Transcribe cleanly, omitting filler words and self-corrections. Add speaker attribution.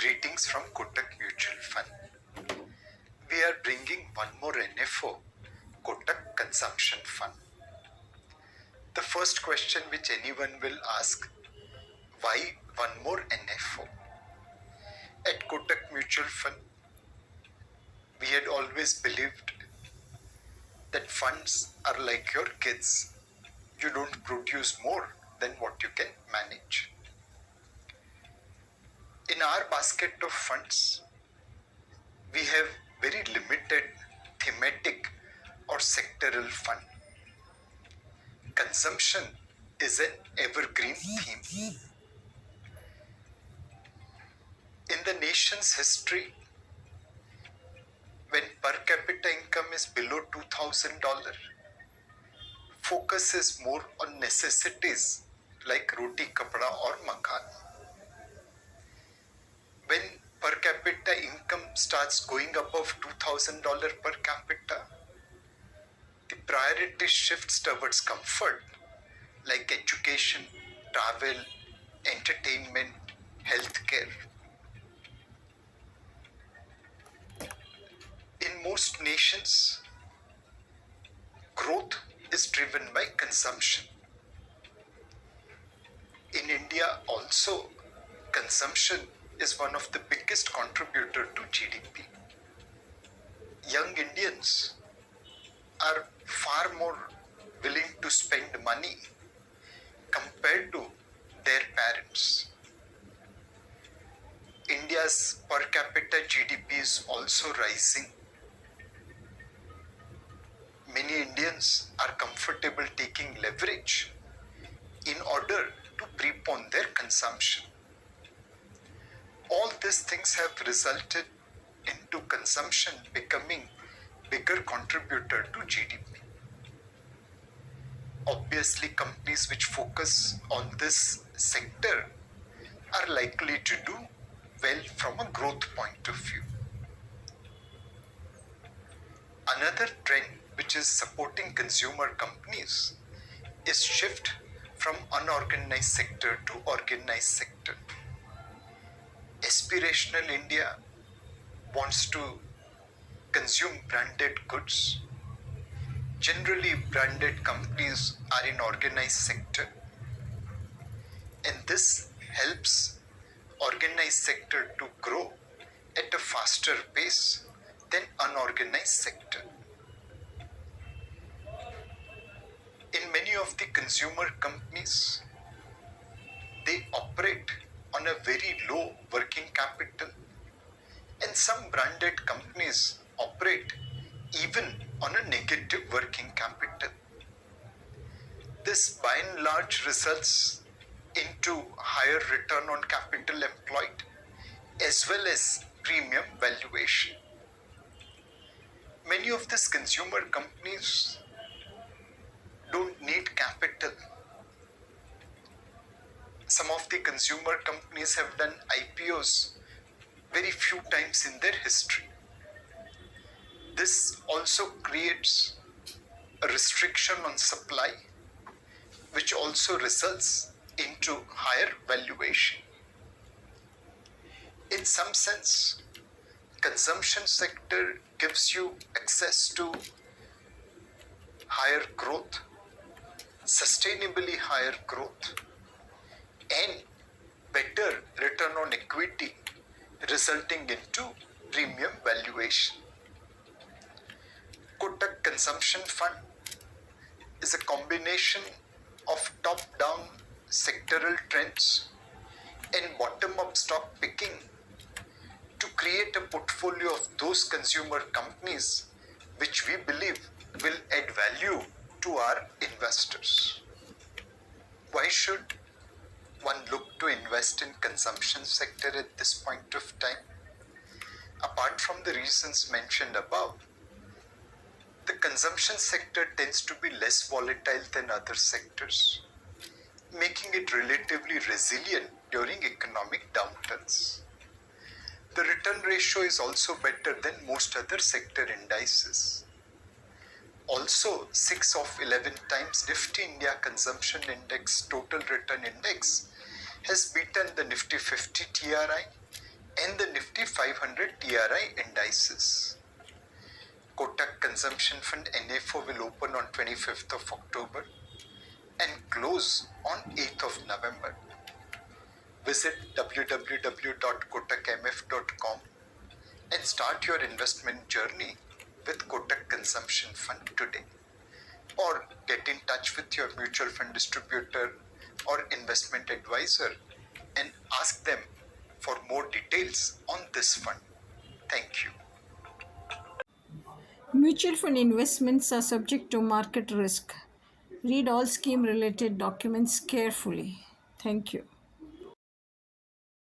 Speaker 1: Greetings from Kotak Mutual Fund. We are bringing one more NFO, Kotak Consumption Fund. The first question which anyone will ask, why one more NFO? At Kotak Mutual Fund, we had always believed that funds are like your kids. You don't produce more than what you can manage. In our basket of funds, we have very limited thematic or sectoral fund. Consumption is an evergreen theme. In the nation's history, when per capita income is below $2,000, focus is more on necessities like roti, kapda or makan. When per capita income starts going above $2,000 per capita, the priority shifts towards comfort like education, travel, entertainment, healthcare. In most nations, growth is driven by consumption. In India also, consumption is one of the biggest contributor to GDP. Young Indians are far more willing to spend money compared to their parents. India's per capita GDP is also rising. Many Indians are comfortable taking leverage in order to prepone their consumption. All these things have resulted into consumption becoming bigger contributor to GDP. Obviously, companies which focus on this sector are likely to do well from a growth point of view. Another trend which is supporting consumer companies is shift from unorganized sector to organized sector. Aspirational India wants to consume branded goods. Generally, branded companies are in organized sector, and this helps organized sector to grow at a faster pace than unorganized sector. In many of the consumer companies, they operate on a very low working capital, and some branded companies operate even on a negative working capital. This by and large results into higher return on capital employed as well as premium valuation. Many of these consumer companies don't need capital. Some of the consumer companies have done IPOs very few times in their history. This also creates a restriction on supply, which also results into higher valuation. In some sense, consumption sector gives you access to higher growth, sustainably higher growth, and better return on equity, resulting into premium valuation. Kotak Consumption Fund is a combination of top-down sectoral trends and bottom-up stock picking to create a portfolio of those consumer companies which we believe will add value to our investors. Why should one look to invest in consumption sector at this point of time? Apart from the reasons mentioned above, the consumption sector tends to be less volatile than other sectors, making it relatively resilient during economic downturns. The return ratio is also better than most other sector indices. Also, 6 of 11 times Nifty India Consumption Index Total Return Index has beaten the Nifty 50 TRI and the Nifty 500 TRI indices. Kotak Consumption Fund NFO will open on 25th of October and close on 8th of November. Visit www.kotakmf.com and start your investment journey with Kotak Consumption Fund today. Or get in touch with your mutual fund distributor or investment advisor and ask them for more details on this fund. Thank you.
Speaker 2: Mutual fund investments are subject to market risk. Read all scheme related documents carefully. Thank you.